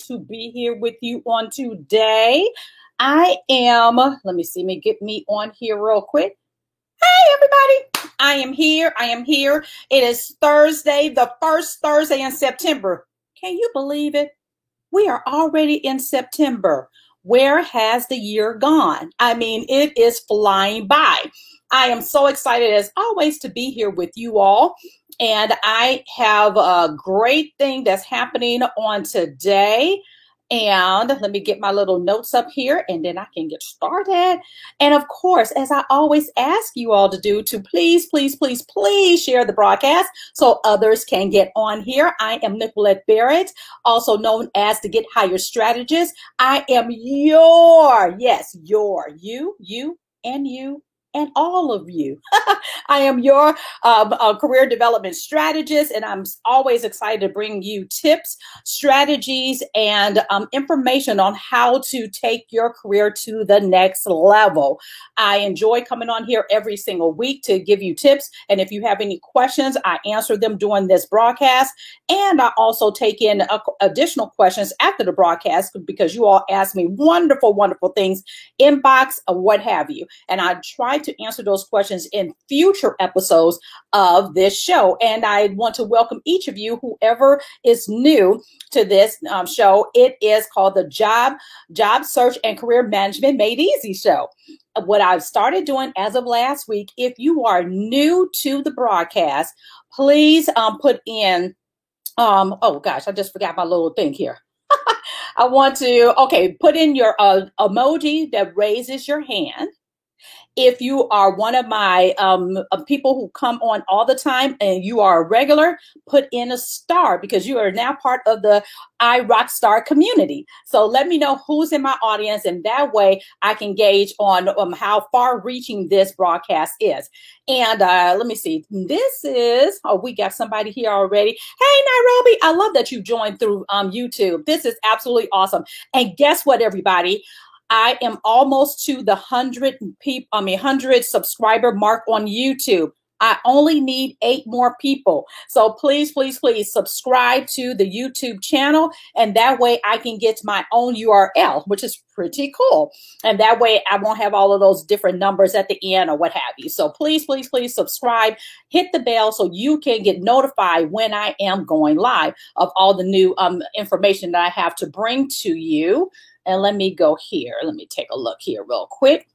to be here with you on today. I am, let me see, get me on here real quick. Hey, everybody. I am here. I am here. It is Thursday, the first Thursday in September. Can you believe it? We are already in September. Where has the year gone? I mean, it is flying by. I am so excited as always to be here with you all. And I have a great thing that's happening on today. And let me get my little notes up here and then I can get started. And of course, as I always ask you all to do, to please, please, please, please share the broadcast so others can get on here. I am Nicolette Barrett, also known as the Get Higher Strategist. I am you, and all of you. I am your career development strategist, and I'm always excited to bring you tips, strategies, and information on how to take your career to the next level. I enjoy coming on here every single week to give you tips, and if you have any questions, I answer them during this broadcast, and I also take in additional questions after the broadcast because you all ask me wonderful, wonderful things, inbox, or what have you, and I try to answer those questions in future episodes of this show. And I want to welcome each of you, whoever is new to this show. It is called the Job Search and Career Management Made Easy show. What I've started doing as of last week, if you are new to the broadcast, please put in, oh gosh, I just forgot my little thing here. I want to, put in your emoji that raises your hand. If you are one of my people who come on all the time and you are a regular, put in a star because you are now part of the iRockStar community. So let me know who's in my audience, and that way I can gauge on how far reaching this broadcast is. And let me see. This is, we got somebody here already. Hey, Nairobi, I love that you joined through YouTube. This is absolutely awesome. And guess what, everybody? I am almost to the 100 subscriber mark on YouTube. I only need 8 more people. So please, please, please subscribe to the YouTube channel. And that way I can get my own URL, which is pretty cool. And that way I won't have all of those different numbers at the end or what have you. So please, please, please subscribe, hit the bell so you can get notified when I am going live of all the new information that I have to bring to you. And let me go here. Let me take a look here real quick.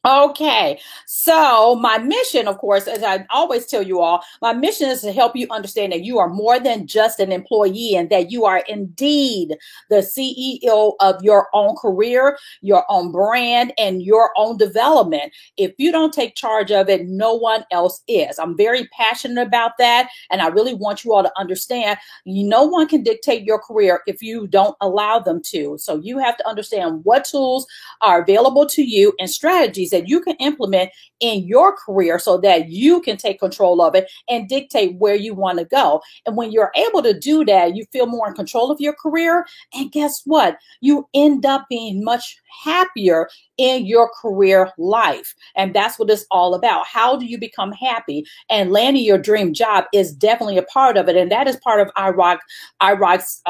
Okay, so my mission, of course, as I always tell you all, my mission is to help you understand that you are more than just an employee and that you are indeed the CEO of your own career, your own brand, and your own development. If you don't take charge of it, no one else is. I'm very passionate about that, and I really want you all to understand no one can dictate your career if you don't allow them to. So you have to understand what tools are available to you and strategies that you can implement in your career so that you can take control of it and dictate where you want to go. And when you're able to do that, you feel more in control of your career. And guess what? You end up being much happier in your career life. And that's what it's all about. How do you become happy? And landing your dream job is definitely a part of it. And that is part of iRock's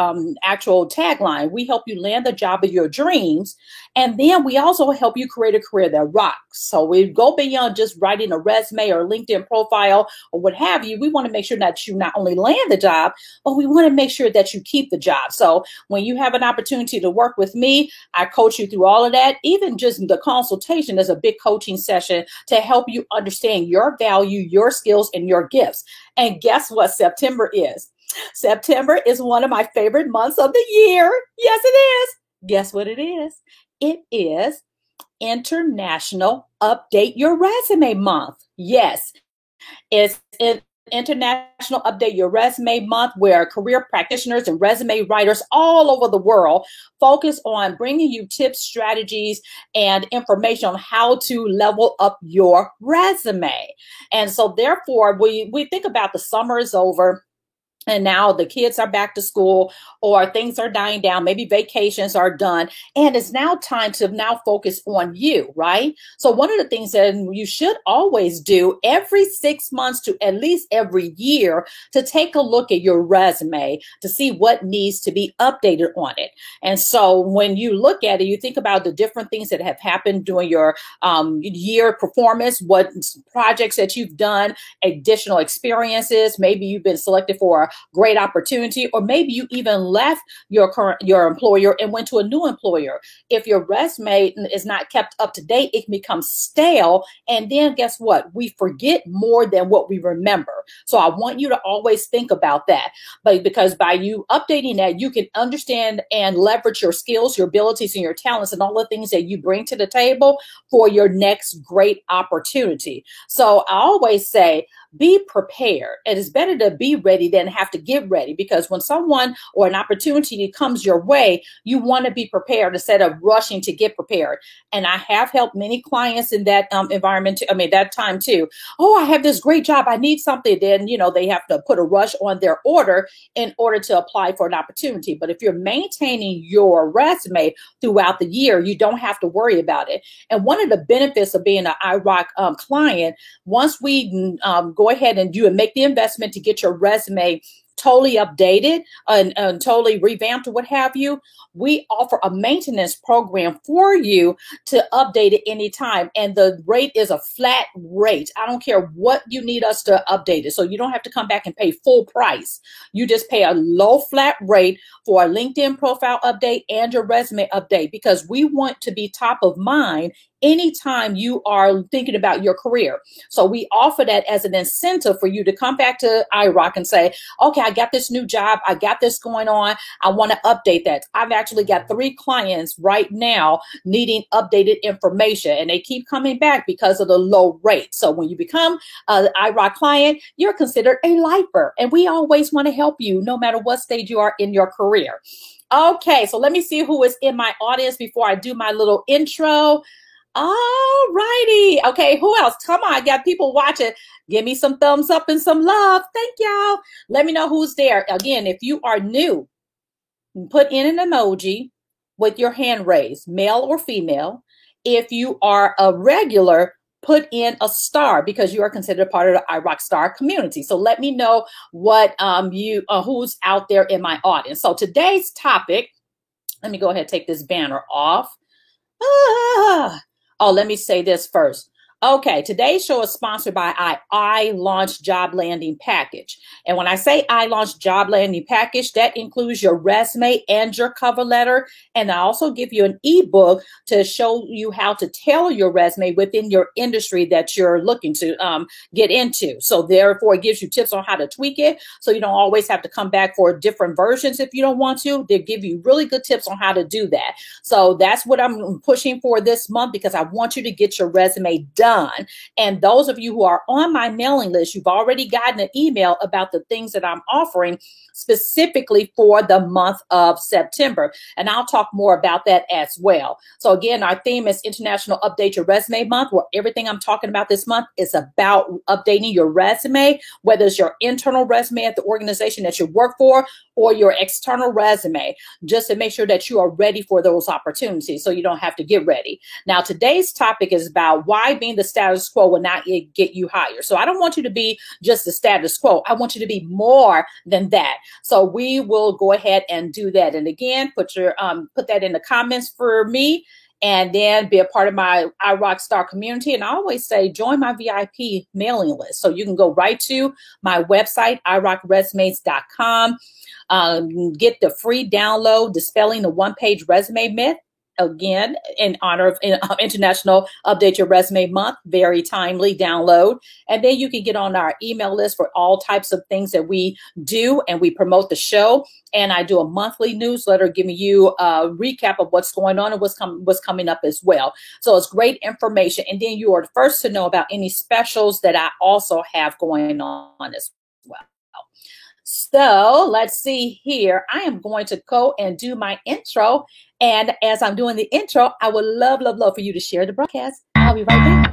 actual tagline. We help you land the job of your dreams. And then we also help you create a career that rocks. So we go beyond just writing a resume or LinkedIn profile or what have you. We want to make sure that you not only land the job, but we want to make sure that you keep the job. So when you have an opportunity to work with me, I coach you through all of that. Even just the consultation is a big coaching session to help you understand your value, your skills, and your gifts. And guess what September is? September is one of my favorite months of the year. Yes, it is. Guess what it is? It is International Update Your Resume Month. Yes, it's International Update Your Resume Month, where career practitioners and resume writers all over the world focus on bringing you tips, strategies, and information on how to level up your resume. And so therefore, we think about the summer is over. and now the kids are back to school or things are dying down, maybe vacations are done, and it's now time to now focus on you, right? So one of the things that you should always do every 6 months to at least every year to take a look at your resume to see what needs to be updated on it. And so when you look at it, you think about the different things that have happened during your year performance, what projects that you've done, additional experiences, maybe you've been selected for great opportunity, or maybe you even left your employer and went to a new employer. If your resume is not kept up to date, it can become stale, and then guess what? We forget more than what we remember. So I want you to always think about that. But because by you updating that, you can understand and leverage your skills, your abilities, and your talents, and all the things that you bring to the table for your next great opportunity. So I always say, be prepared. It is better to be ready than have to get ready, because when someone or an opportunity comes your way, you want to be prepared instead of rushing to get prepared. And I have helped many clients in that environment, that time too. Oh, I have this great job. I need something. Then, they have to put a rush on their order in order to apply for an opportunity. But if you're maintaining your resume throughout the year, you don't have to worry about it. And one of the benefits of being an IROC client, once we go ahead and make the investment to get your resume totally updated and totally revamped or what have you, we offer a maintenance program for you to update it anytime. And the rate is a flat rate. I don't care what you need us to update it. So you don't have to come back and pay full price. You just pay a low flat rate for a LinkedIn profile update and your resume update, because we want to be top of mind anytime you are thinking about your career. So we offer that as an incentive for you to come back to IROC and say, okay, I got this new job. I got this going on. I want to update that. I've actually got 3 clients right now needing updated information, and they keep coming back because of the low rate. So when you become an IROC client, you're considered a lifer, and we always want to help you no matter what stage you are in your career. Okay, so let me see who is in my audience before I do my little intro. All righty. Okay, who else? Come on, I got people watching. Give me some thumbs up and some love. Thank y'all. Let me know who's there. Again, if you are new, put in an emoji with your hand raised, male or female. If you are a regular, put in a star, because you are considered part of the IROC Star community. So let me know what who's out there in my audience. So today's topic, let me go ahead and take this banner off. Oh, let me say this first. Okay, today's show is sponsored by iLaunch Job Landing Package. And when I say iLaunch Job Landing Package, that includes your resume and your cover letter. And I also give you an ebook to show you how to tailor your resume within your industry that you're looking to get into. So therefore, it gives you tips on how to tweak it, so you don't always have to come back for different versions if you don't want to. They give you really good tips on how to do that. So that's what I'm pushing for this month, because I want you to get your resume done. And those of you who are on my mailing list, you've already gotten an email about the things that I'm offering specifically for the month of September. And I'll talk more about that as well. So again, our theme is International Update Your Resume Month, where everything I'm talking about this month is about updating your resume, whether it's your internal resume at the organization that you work for or your external resume, just to make sure that you are ready for those opportunities so you don't have to get ready. Now, today's topic is about why being the status quo will not get you hired. So I don't want you to be just the status quo. I want you to be more than that. So we will go ahead and do that. And again, put that in the comments for me, and then be a part of my IROC Star community. And I always say, join my VIP mailing list. So you can go right to my website, irocresumes.com, get the free download, Dispelling the One-Page Resume Myth. Again, in honor of International Update Your Resume Month, very timely download. And then you can get on our email list for all types of things that we do, and we promote the show. And I do a monthly newsletter giving you a recap of what's going on and what's coming up as well. So it's great information. And then you are the first to know about any specials that I also have going on as well. So let's see here. I am going to go and do my intro. And as I'm doing the intro, I would love, love, love for you to share the broadcast. I'll be right back.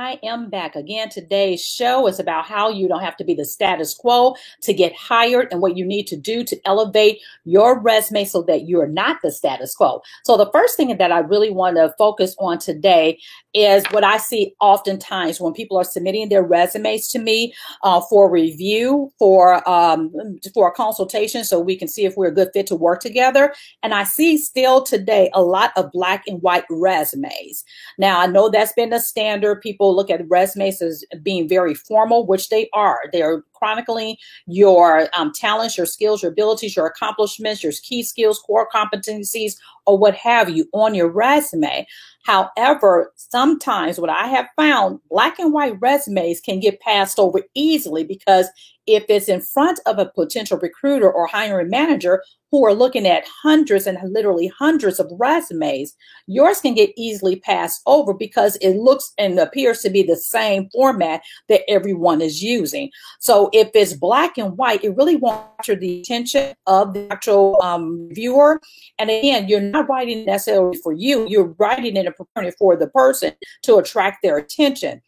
I am back again. Today's show is about how you don't have to be the status quo to get hired and what you need to do to elevate your resume so that you're not the status quo. So the first thing that I really want to focus on today is what I see oftentimes when people are submitting their resumes to me for review, for a consultation, so we can see if we're a good fit to work together. And I see still today a lot of black and white resumes. Now, I know that's been a standard. People look at resumes as being very formal, which they are. They're chronicling your talents, your skills, your abilities, your accomplishments, your key skills, core competencies, or what have you on your resume. However, sometimes what I have found, black and white resumes can get passed over easily because if it's in front of a potential recruiter or hiring manager who are looking at hundreds and literally hundreds of resumes, yours can get easily passed over because it looks and appears to be the same format that everyone is using. So if it's black and white, it really won't capture the attention of the actual viewer. And again, you're not writing necessarily for you, you're writing it and preparing it for the person to attract their attention.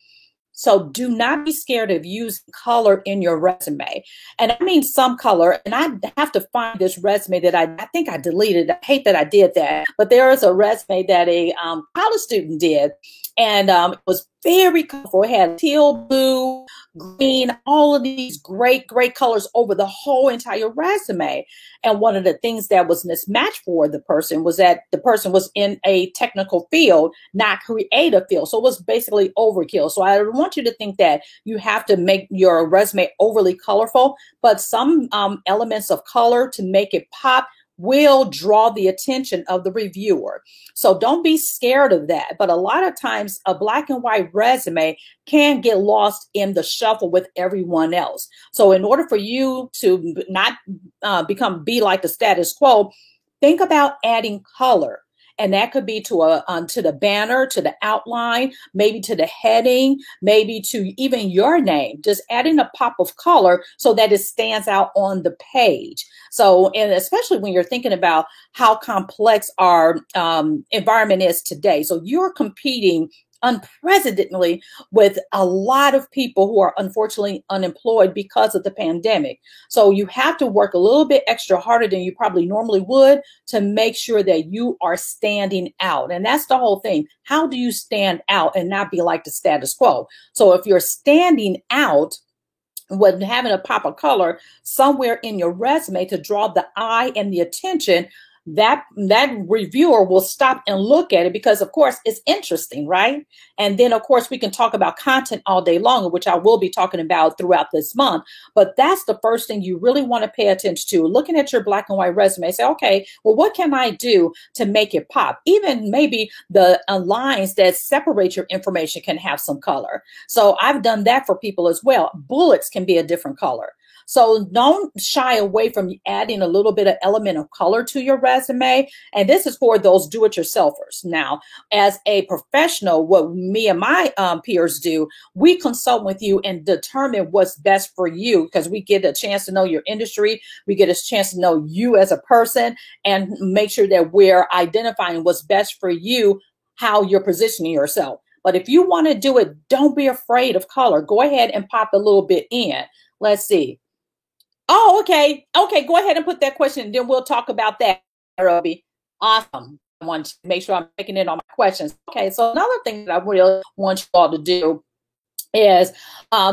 So do not be scared of using color in your resume. And I mean some color, and I have to find this resume that I think I deleted. I hate that I did that, but there is a resume that a college student did. And it was very colorful. It had teal, blue, green, all of these great colors over the whole entire resume. And one of the things that was mismatched for the person was that the person was in a technical field, not creative field. So it was basically overkill. So I don't want you to think that you have to make your resume overly colorful, but some elements of color to make it pop will draw the attention of the reviewer. So don't be scared of that. But a lot of times a black and white resume can get lost in the shuffle with everyone else. So in order for you to not be like the status quo, think about adding color. And that could be to the banner, to the outline, maybe to the heading, maybe to even your name, just adding a pop of color so that it stands out on the page. So, and especially when you're thinking about how complex our environment is today. So you're competing unprecedentedly with a lot of people who are unfortunately unemployed because of the pandemic. So you have to work a little bit extra harder than you probably normally would to make sure that you are standing out. And that's the whole thing. How do you stand out and not be like the status quo? So if you're standing out, with having a pop of color somewhere in your resume to draw the eye and the attention, that reviewer will stop and look at it because, of course, it's interesting, right? And then, of course, we can talk about content all day long, which I will be talking about throughout this month. But that's the first thing you really want to pay attention to. Looking at your black and white resume, say, okay, well, what can I do to make it pop? Even maybe the lines that separate your information can have some color. So I've done that for people as well. Bullets can be a different color. So don't shy away from adding a little bit of element of color to your resume. And this is for those do-it-yourselfers. Now, as a professional, what me and my peers do, we consult with you and determine what's best for you because we get a chance to know your industry. We get a chance to know you as a person and make sure that we're identifying what's best for you, how you're positioning yourself. But if you want to do it, don't be afraid of color. Go ahead and pop a little bit in. Let's see. Oh, okay. Okay, go ahead and put that question, and then we'll talk about that, Roby. Awesome. I want to make sure I'm taking in on my questions. Okay, so another thing that I really want you all to do is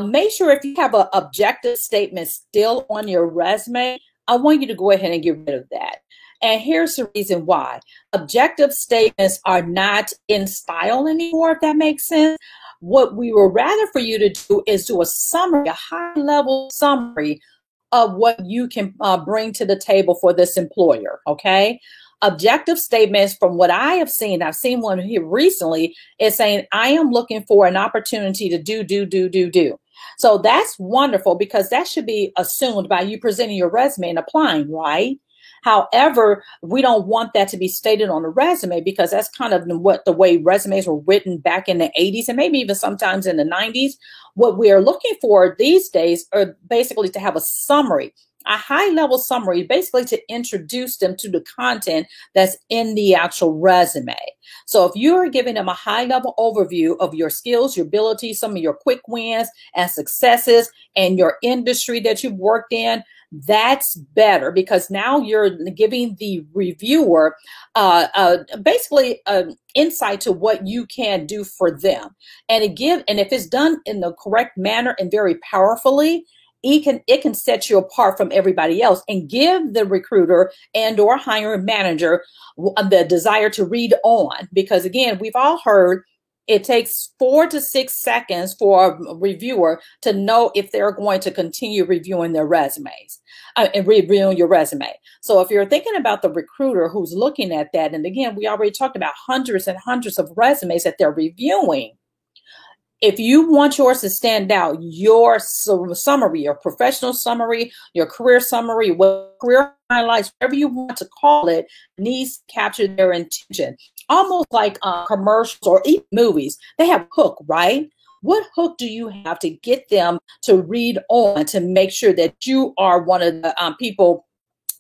make sure if you have an objective statement still on your resume, I want you to go ahead and get rid of that. And here's the reason why. Objective statements are not in style anymore, if that makes sense. What we would rather for you to do is do a summary, a high-level summary of what you can bring to the table for this employer, okay? Objective statements, from what I have seen, I've seen one here recently, is saying, I am looking for an opportunity to do. So that's wonderful because that should be assumed by you presenting your resume and applying, right? However, we don't want that to be stated on the resume because that's kind of what the way resumes were written back in the 80s and maybe even sometimes in the 90s. What we are looking for these days are basically to have a summary. a high level summary, basically to introduce them to the content that's in the actual resume. So if you're giving them a high level overview of your skills, your abilities, some of your quick wins and successes and your industry that you've worked in, that's better, because now you're giving the reviewer basically an insight to what you can do for them. And if it's done in the correct manner and very powerfully, it can set you apart from everybody else and give the recruiter and or hiring manager the desire to read on. Because again, we've all heard it takes 4 to 6 seconds for a reviewer to know if they're going to continue reviewing their resumes and reviewing your resume. So if you're thinking about the recruiter who's looking at that, and again, we already talked about hundreds and hundreds of resumes that they're reviewing. If you want yours to stand out, your summary, your professional summary, your career summary, what career highlights, whatever you want to call it, needs to capture their intention. Almost like commercials or even movies, they have a hook, right? What hook do you have to get them to read on to make sure that you are one of the people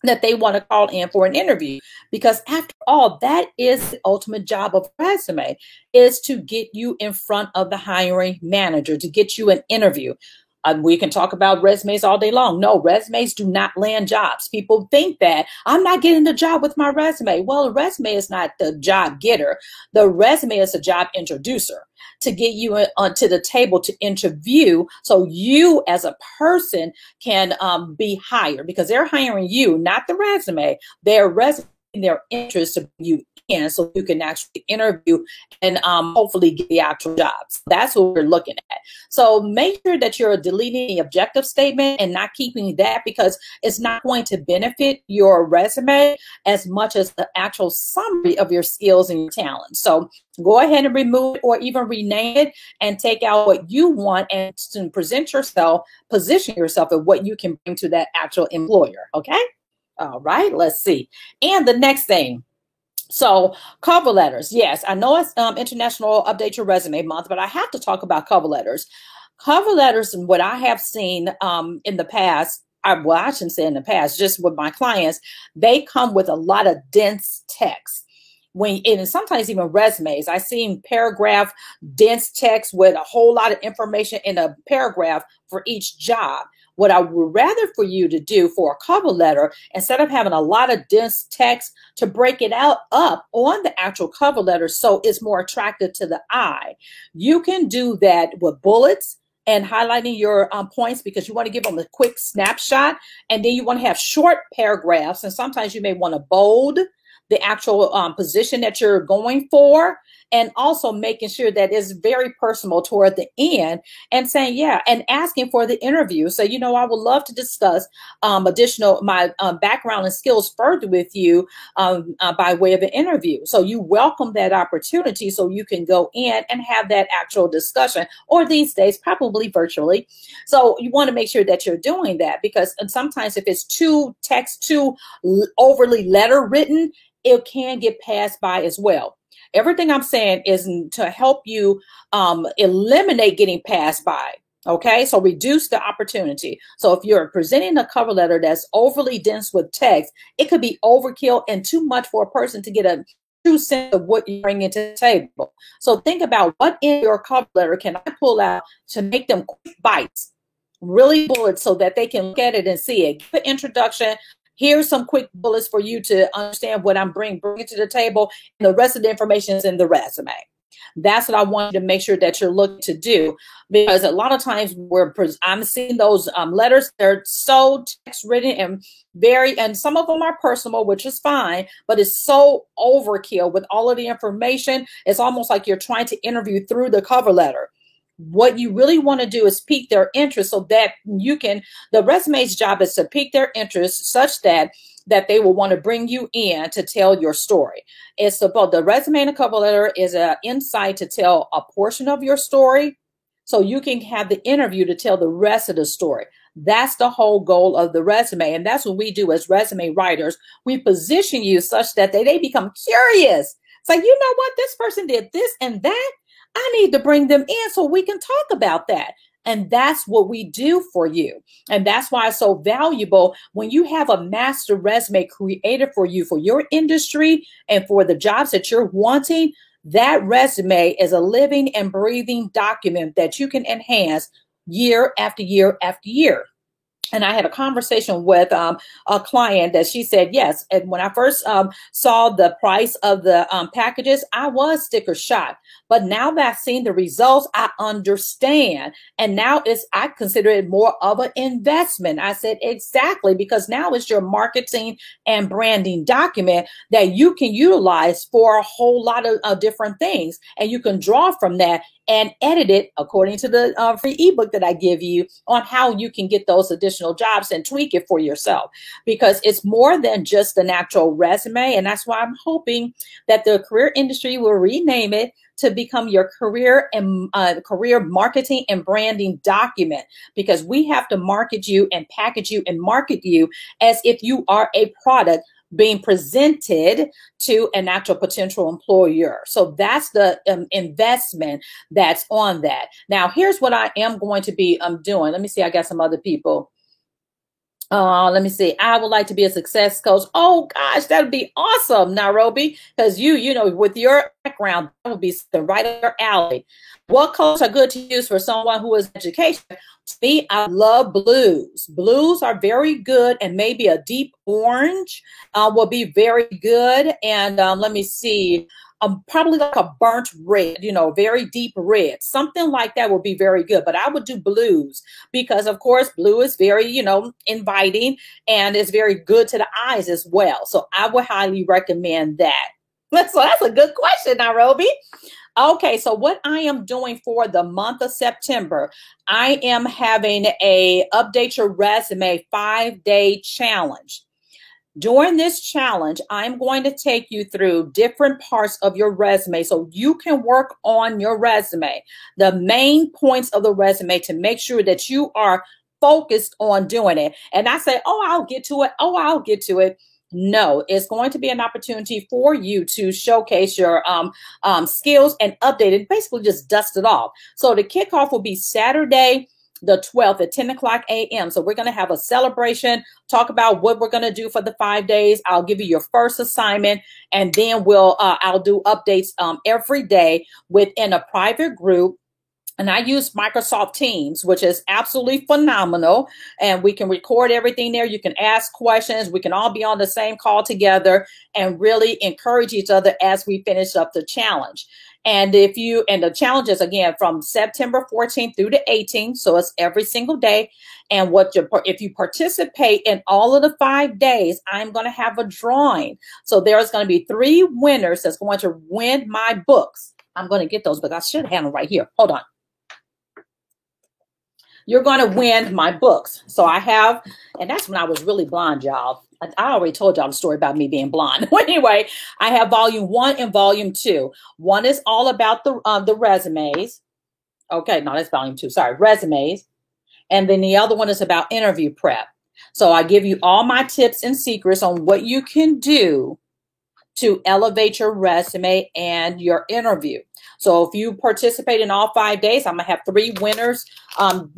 that they want to call in for an interview? Because after all, that is the ultimate job of a resume, is to get you in front of the hiring manager, to get you an interview. We can talk about resumes all day long. No, resumes do not land jobs. People think that I'm not getting the job with my resume. Well, a resume is not the job getter. The resume is a job introducer to get you onto the table to interview, so you as a person can be hired, because they're hiring you, not the resume. They're their interest to bring you in so you can actually interview and hopefully get the actual jobs. That's what we're looking at. So make sure that you're deleting the objective statement and not keeping that, because it's not going to benefit your resume as much as the actual summary of your skills and your talents. So go ahead and remove it or even rename it and take out what you want and to present yourself, position yourself at what you can bring to that actual employer. Okay? All right, let's see. And the next thing. So cover letters. Yes, I know it's International Update Your Resume Month, but I have to talk about cover letters. Cover letters, and what I have seen in the past, well, I shouldn't say in the past, just with my clients, they come with a lot of dense text. And sometimes even resumes, I've seen paragraph dense text with a whole lot of information in a paragraph for each job. What I would rather for you to do for a cover letter, instead of having a lot of dense text, to break it up on the actual cover letter so it's more attractive to the eye. You can do that with bullets and highlighting your points, because you want to give them a quick snapshot, and then you want to have short paragraphs, and sometimes you may want to bold the actual position that you're going for, and also making sure that it's very personal toward the end, and saying, yeah, and asking for the interview. So, I would love to discuss my background and skills further with you by way of an interview. So you welcome that opportunity so you can go in and have that actual discussion, or these days, probably virtually. So you want to make sure that you're doing that, because sometimes if it's too overly letter written, it can get passed by as well. Everything I'm saying is to help you eliminate getting passed by. Okay, so reduce the opportunity. So if you're presenting a cover letter that's overly dense with text, it could be overkill and too much for a person to get a true sense of what you're bringing to the table. So think about, what in your cover letter can I pull out to make them quick bites, really bullets, so that they can look at it and see it. Give an introduction. Here's some quick bullets for you to understand what I'm bringing to the table, and the rest of the information is in the resume. That's what I want you to make sure that you're looking to do, because a lot of times I'm seeing those letters, they're so text written and some of them are personal, which is fine, but it's so overkill with all of the information. It's almost like you're trying to interview through the cover letter. What you really want to do is pique their interest, so that the resume's job is to pique their interest such that they will want to bring you in to tell your story. It's about the resume and the cover letter is an insight to tell a portion of your story, so you can have the interview to tell the rest of the story. That's the whole goal of the resume. And that's what we do as resume writers. We position you such that they become curious. It's like, what? This person did this and that. I need to bring them in so we can talk about that. And that's what we do for you. And that's why it's so valuable when you have a master resume created for you for your industry and for the jobs that you're wanting. That resume is a living and breathing document that you can enhance year after year after year. And I had a conversation with a client that she said, yes. And when I first saw the price of the packages, I was sticker shocked. But now that I've seen the results, I understand. And now I consider it more of an investment. I said, exactly, because now it's your marketing and branding document that you can utilize for a whole lot of different things. And you can draw from that and edit it according to the free ebook that I give you on how you can get those additional jobs and tweak it for yourself, because it's more than just the natural resume. And that's why I'm hoping that the career industry will rename it to become your career and career marketing and branding document, because we have to market you and package you and market you as if you are a product being presented to an actual potential employer. So that's the investment that's on that. Now, here's what I am going to be doing. Let me see. I got some other people. Let me see. I would like to be a success coach. Oh gosh, that would be awesome, Nairobi, because you know, with your background, that would be the right up your alley. What colors are good to use for someone who is education? To me, I love blues. Blues are very good, and maybe a deep orange will be very good. And let me see. Probably like a burnt red, you know, very deep red, something like that would be very good. But I would do blues because, of course, blue is very, you know, inviting and it's very good to the eyes as well. So I would highly recommend that. So that's a good question, Nairobi. Okay, so what I am doing for the month of September, I am having a update your resume 5-day challenge. During this challenge, I'm going to take you through different parts of your resume so you can work on your resume, the main points of the resume, to make sure that you are focused on doing it. And I say, oh, I'll get to it. Oh, I'll get to it. No, it's going to be an opportunity for you to showcase your skills and update it, basically just dust it off. So the kickoff will be Saturday, the 12th at 10 o'clock a.m. So we're going to have a celebration, talk about what we're going to do for the 5 days. I'll give you your first assignment, and then I'll do updates every day within a private group. And I use Microsoft Teams, which is absolutely phenomenal. And we can record everything there. You can ask questions. We can all be on the same call together and really encourage each other as we finish up the challenge. And the challenge is, again, from September 14th through the 18th. So it's every single day. And if you participate in all of the 5 days, I'm going to have a drawing. So there's going to be 3 winners that's going to win my books. I'm going to get those, but I should have them right here. Hold on. You're going to win my books. So I have, and that's when I was really blind, y'all. I already told y'all the story about me being blind. Anyway, I have volume 1 and volume 2. One is all about the resumes. Okay, no, that's volume 2. Sorry, resumes. And then the other one is about interview prep. So I give you all my tips and secrets on what you can do to elevate your resume and your interview. So if you participate in all 5 days, I'm going to have 3 winners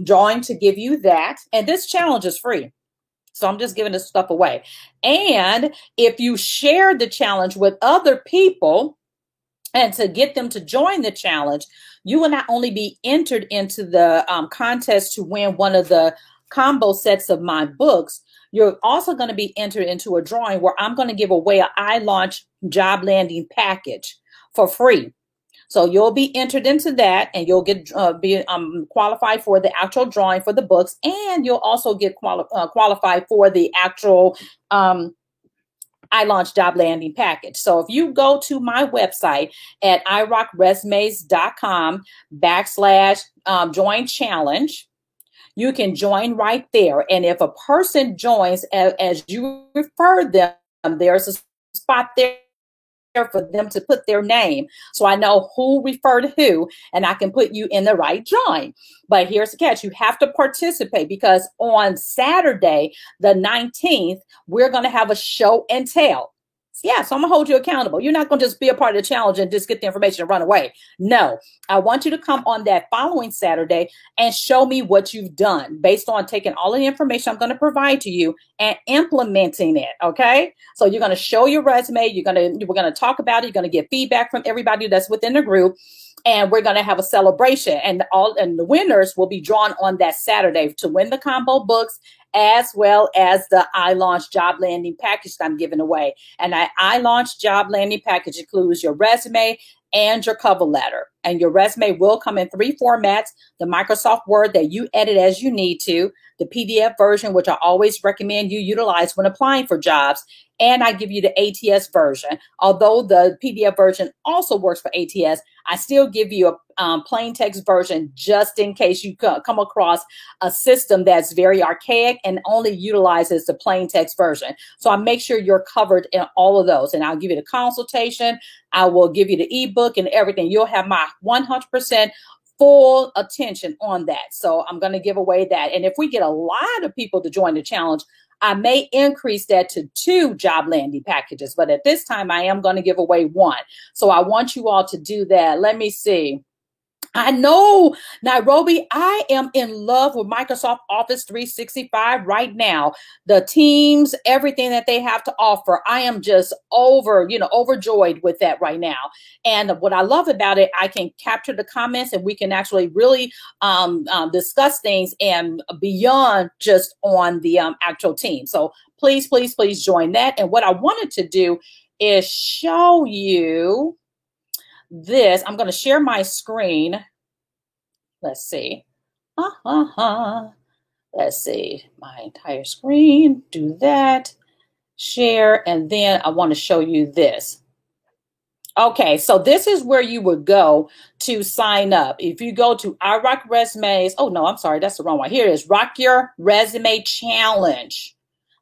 drawing to give you that. And this challenge is free. So I'm just giving this stuff away. And if you share the challenge with other people and to get them to join the challenge, you will not only be entered into the contest to win one of the combo sets of my books, you're also going to be entered into a drawing where I'm going to give away an iLaunch job landing package for free. So you'll be entered into that, and you'll get be qualified for the actual drawing for the books, and you'll also get qualified for the actual iLaunch job landing package. So if you go to my website at iRockResumes.com/join challenge, you can join right there. And if a person joins as you refer them, there's a spot there for them to put their name, so I know who referred who, and I can put you in the right drawing. But here's the catch: you have to participate, because on Saturday the 19th we're going to have a show and tell. Yeah, so I'm gonna hold you accountable. You're not gonna just be a part of the challenge and just get the information and run away. No, I want you to come on that following Saturday and show me what you've done based on taking all of the information I'm gonna provide to you and implementing it. Okay. So you're gonna show your resume, we're gonna talk about it, you're gonna get feedback from everybody that's within the group, and we're gonna have a celebration. And the winners will be drawn on that Saturday to win the combo books as well as the iLaunch job landing package that I'm giving away. And that iLaunch job landing package includes your resume and your cover letter. And your resume will come in 3 formats: the Microsoft Word that you edit as you need to, the PDF version, which I always recommend you utilize when applying for jobs, and I give you the ATS version. Although the PDF version also works for ATS, I still give you a plain text version just in case you come across a system that's very archaic and only utilizes the plain text version. So I make sure you're covered in all of those, and I'll give you the consultation. I will give you the ebook and everything. You'll have my 100% full attention on that. So I'm going to give away that. And if we get a lot of people to join the challenge, I may increase that to 2 job landing packages, but at this time I am going to give away 1. So I want you all to do that. Let me see. I know, Nairobi, I am in love with Microsoft Office 365 right now. The Teams, everything that they have to offer, I am just overjoyed with that right now. And what I love about it, I can capture the comments and we can actually really discuss things and beyond just on the actual team. So please, please, please join that. And what I wanted to do is show you this. I'm going to share my screen. Let's see. Let's see. My entire screen. Do that. Share. And then I want to show you this. Okay, so this is where you would go to sign up. If you go to iRock Resumes. Oh, no, I'm sorry. That's the wrong one. Here it is. Rock Your Resume Challenge.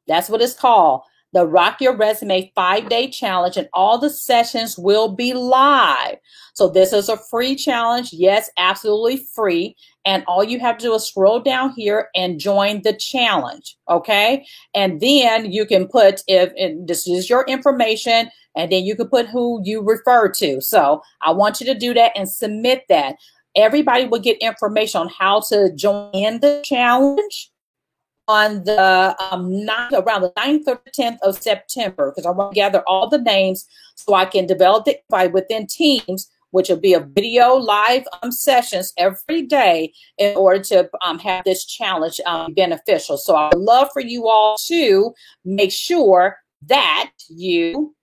That's what it's called. The Rock Your Resume 5-day challenge, and all the sessions will be live. So this is a free challenge. Yes, absolutely free. And all you have to do is scroll down here and join the challenge. Okay. And then you can put, if this is your information, and then you can put who you refer to. So I want you to do that and submit that. Everybody will get information on how to join the challenge on the around the 9th or 10th of September, because I want to gather all the names so I can develop it within Teams, which will be a video live sessions every day in order to have this challenge beneficial. So I would love for you all to make sure that you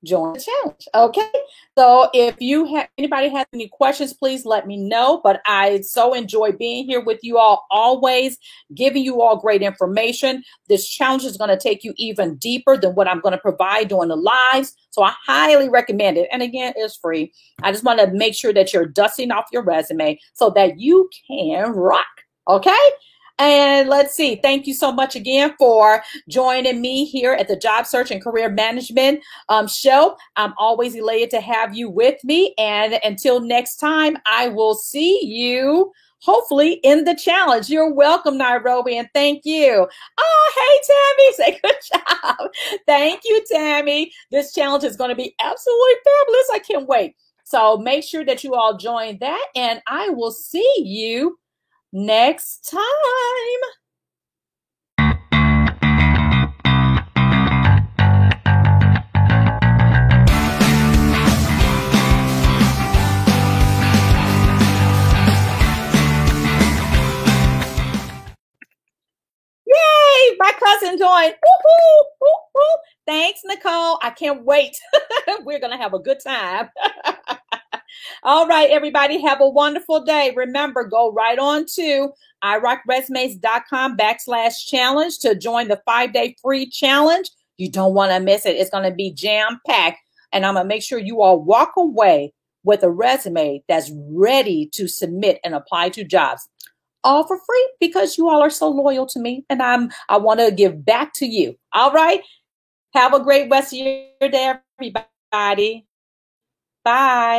join the challenge. Okay. So if anybody has any questions, please let me know. But I so enjoy being here with you all, always giving you all great information. This challenge is going to take you even deeper than what I'm going to provide during the lives. So I highly recommend it. And again, it's free. I just want to make sure that you're dusting off your resume so that you can rock. Okay. And let's see. Thank you so much again for joining me here at the Job Search and Career Management show. I'm always elated to have you with me. And until next time, I will see you hopefully in the challenge. You're welcome, Nairobi, and thank you. Oh, hey, Tammy, say good job. Thank you, Tammy. This challenge is going to be absolutely fabulous. I can't wait. So make sure that you all join that, and I will see you next time. Yay, my cousin joined. Woo-hoo, woo-hoo. Thanks, Nicole. I can't wait. We're going to have a good time. All right, everybody, have a wonderful day. Remember, go right on to irockresumes.com/challenge to join the 5-day free challenge. You don't want to miss it. It's going to be jam-packed. And I'm going to make sure you all walk away with a resume that's ready to submit and apply to jobs. All for free because you all are so loyal to me, and I want to give back to you. All right. Have a great rest of your day, everybody. Bye.